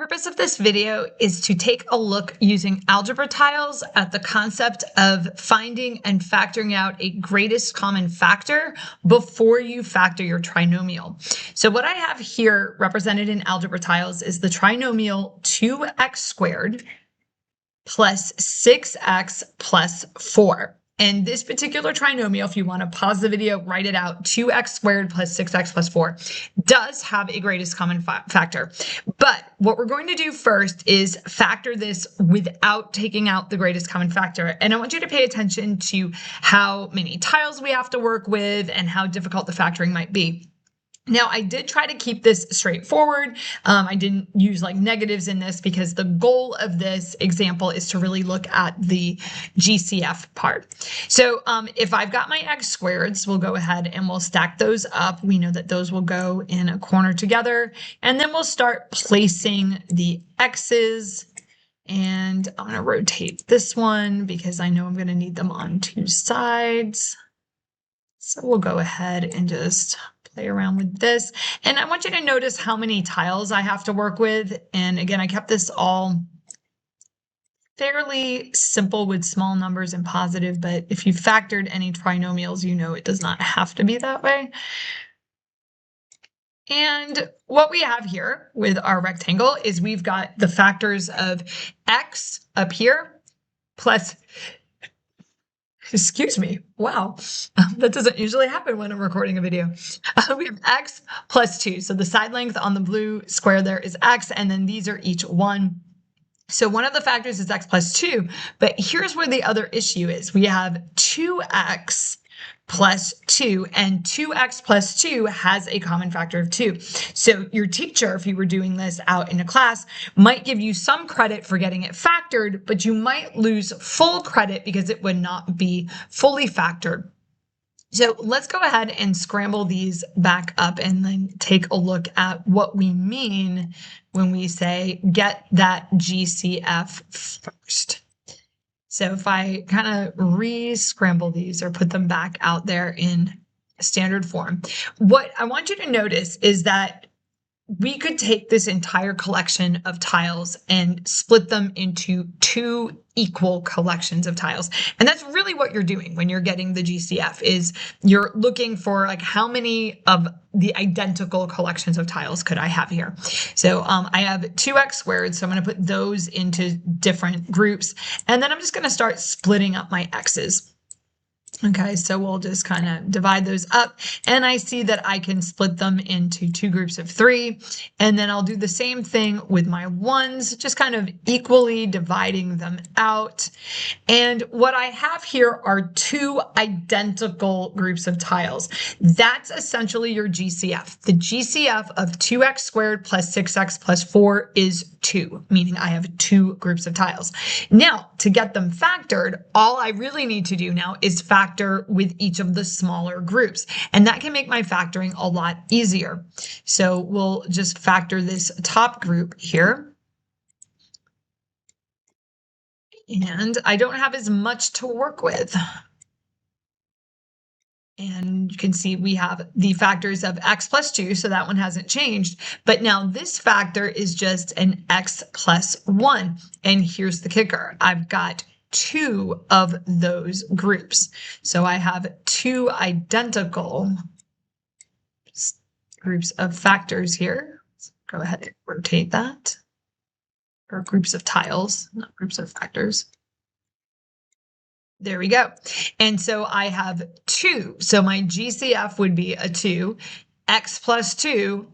Purpose of this video is to take a look using algebra tiles at the concept of finding and factoring out a greatest common factor before you factor your trinomial. So what I have here represented in algebra tiles is the trinomial 2x squared plus 6x plus 4. And this particular trinomial, if you want to pause the video, write it out, 2x squared plus 6x plus 4, does have a greatest common factor. But what we're going to do first is factor this without taking out the greatest common factor. And I want you to pay attention to how many tiles we have to work with and how difficult the factoring might be. Now, I did try to keep this straightforward. I didn't use like negatives in this because the goal of this example is to really look at the GCF part. So if I've got my x squareds, we'll go ahead and we'll stack those up. We know that those will go in a corner together, and then we'll start placing the x's. And I'm going to rotate this one because I know I'm going to need them on two sides. So we'll go ahead and just play around with this. And I want you to notice how many tiles I have to work with. And again, I kept this all fairly simple with small numbers and positive, but if you factored any trinomials, you know it does not have to be that way. And what we have here with our rectangle is we've got the factors of x up here plus, excuse me, wow, that doesn't usually happen when I'm recording a video. We have x plus 2. So the side length on the blue square there is x, and then these are each 1. So one of the factors is x plus 2, but here's where the other issue is. We have 2x plus 2, and 2x plus 2 has a common factor of 2. So your teacher, if you were doing this out in a class, might give you some credit for getting it factored, but you might lose full credit because it would not be fully factored. So let's go ahead and scramble these back up and then take a look at what we mean when we say get that GCF first. So if I kind of re-scramble these or put them back out there in standard form, what I want you to notice is that we could take this entire collection of tiles and split them into two equal collections of tiles. And that's really what you're doing when you're getting the GCF, is you're looking for like how many of the identical collections of tiles could I have here. So I have 2x squared, so I'm going to put those into different groups. And then I'm just going to start splitting up my x's. Okay, so we'll just kind of divide those up, and I see that I can split them into two groups of 3, and then I'll do the same thing with my 1s, just kind of equally dividing them out. And what I have here are two identical groups of tiles. That's essentially your GCF. The GCF of 2x squared plus 6x plus 4 is 2, meaning I have two groups of tiles. Now, to get them factored, all I really need to do now is factor with each of the smaller groups, and that can make my factoring a lot easier. So we'll just factor this top group here. And I don't have as much to work with. And you can see we have the factors of x plus 2, so that one hasn't changed. But now this factor is just an x plus 1. And here's the kicker. I've got two of those groups. So I have two identical groups of factors here. Let's go ahead and rotate that. Or groups of tiles, not groups of factors. There we go. And so I have 2. So my GCF would be a 2, x plus 2,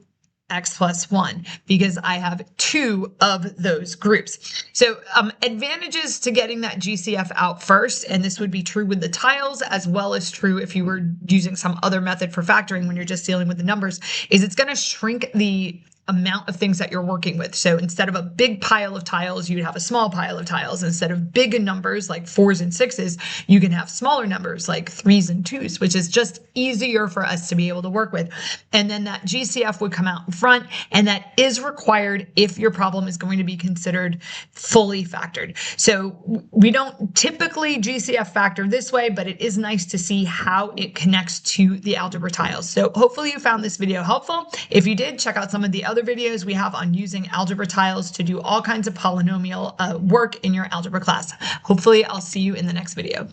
x plus 1, because I have two of those groups. So advantages to getting that GCF out first, and this would be true with the tiles as well as true if you were using some other method for factoring when you're just dealing with the numbers, is it's going to shrink the amount of things that you're working with. So instead of a big pile of tiles, you'd have a small pile of tiles. Instead of big numbers like 4s and 6s, you can have smaller numbers like 3s and 2s, which is just easier for us to be able to work with. And then that GCF would come out in front, and that is required if your problem is going to be considered fully factored. So we don't typically GCF factor this way, but it is nice to see how it connects to the algebra tiles. So hopefully you found this video helpful. If you did, check out some of the other other videos we have on using algebra tiles to do all kinds of polynomial work in your algebra class. Hopefully I'll see you in the next video.